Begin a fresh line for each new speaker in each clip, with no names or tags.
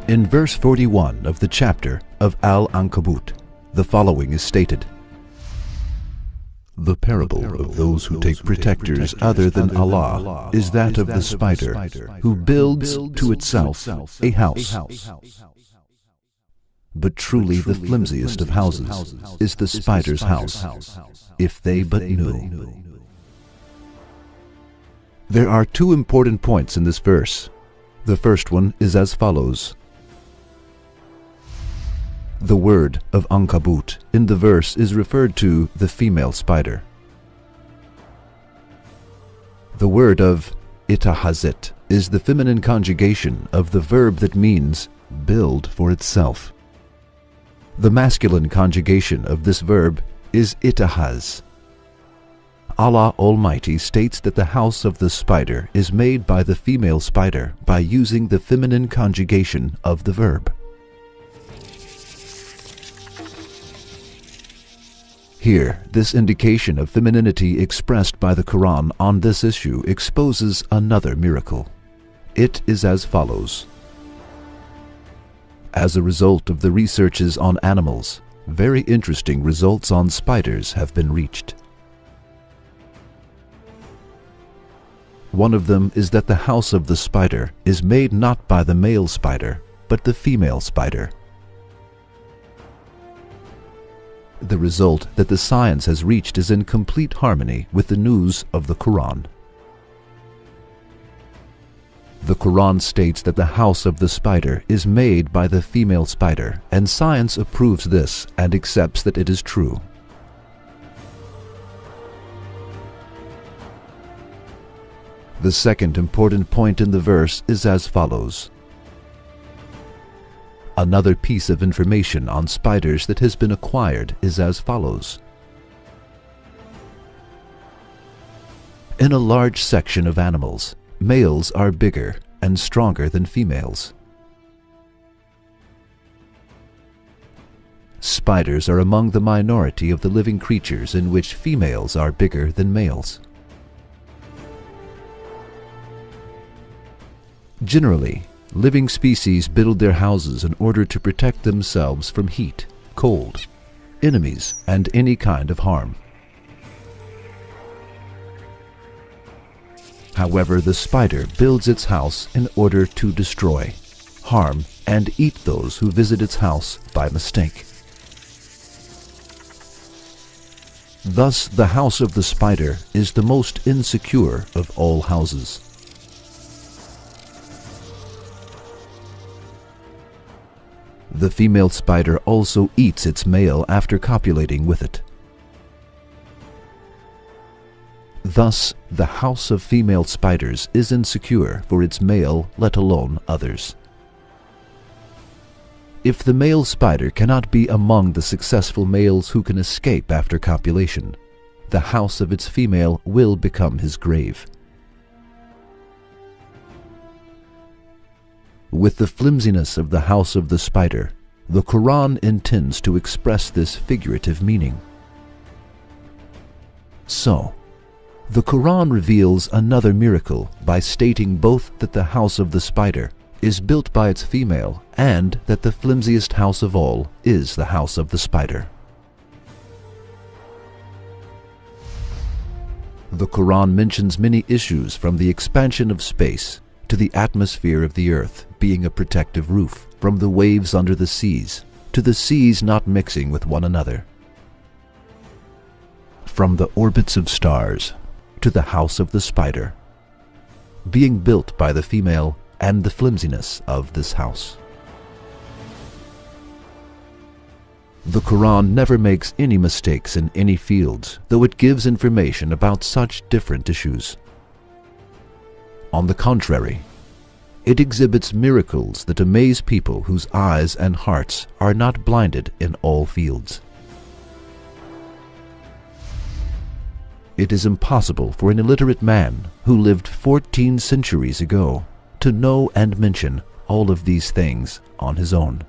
In verse 41 of the chapter of al-Ankabut, the following is stated: "The parable of those who take protectors other than Allah is that of the spider who builds to itself a house. But truly the flimsiest of houses is the spider's house, if they but knew." There are two important points in this verse. The first one is as follows. The word of Ankabut in the verse is referred to the female spider. The word of ittakhadhat is the feminine conjugation of the verb that means build for itself. The masculine conjugation of this verb is ittakhadha. Allah Almighty states that the house of the spider is made by the female spider by using the feminine conjugation of the verb. Here, this indication of femininity expressed by the Qur'an on this issue exposes another miracle. It is as follows. As a result of the researches on animals, very interesting results on spiders have been reached. One of them is that the house of the spider is made not by the male spider, but the female spider. The result that the science has reached is in complete harmony with the news of the Qur'an. The Qur'an states that the house of the spider is made by the female spider, and science approves this and accepts that it is true. The second important point in the verse is as follows. Another piece of information on spiders that has been acquired is as follows. In a large section of animals, males are bigger and stronger than females. Spiders are among the minority of the living creatures in which females are bigger than males. Generally, living species build their houses in order to protect themselves from heat, cold, enemies, and any kind of harm. However, the spider builds its house in order to destroy, harm, and eat those who visit its house by mistake. Thus, the house of the spider is the most insecure of all houses. The female spider also eats its male after copulating with it. Thus, the house of female spiders is insecure for its male, let alone others. If the male spider cannot be among the successful males who can escape after copulation, the house of its female will become his grave. With the flimsiness of the house of the spider, the Qur'an intends to express this figurative meaning. So, the Qur'an reveals another miracle by stating both that the house of the spider is built by its female and that the flimsiest house of all is the house of the spider. The Qur'an mentions many issues from the expansion of space to the atmosphere of the earth being a protective roof, from the waves under the seas to the seas not mixing with one another, from the orbits of stars to the house of the spider, being built by the female and the flimsiness of this house. The Qur'an never makes any mistakes in any fields, though it gives information about such different issues. On the contrary, it exhibits miracles that amaze people whose eyes and hearts are not blinded in all fields. It is impossible for an illiterate man who lived 14 centuries ago to know and mention all of these things on his own.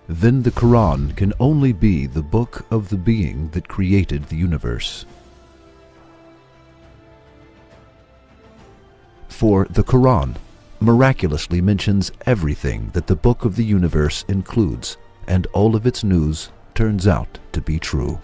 Then the Qur'an can only be the book of the being that created the universe. For the Qur'an miraculously mentions everything that the book of the universe includes, and all of its news turns out to be true.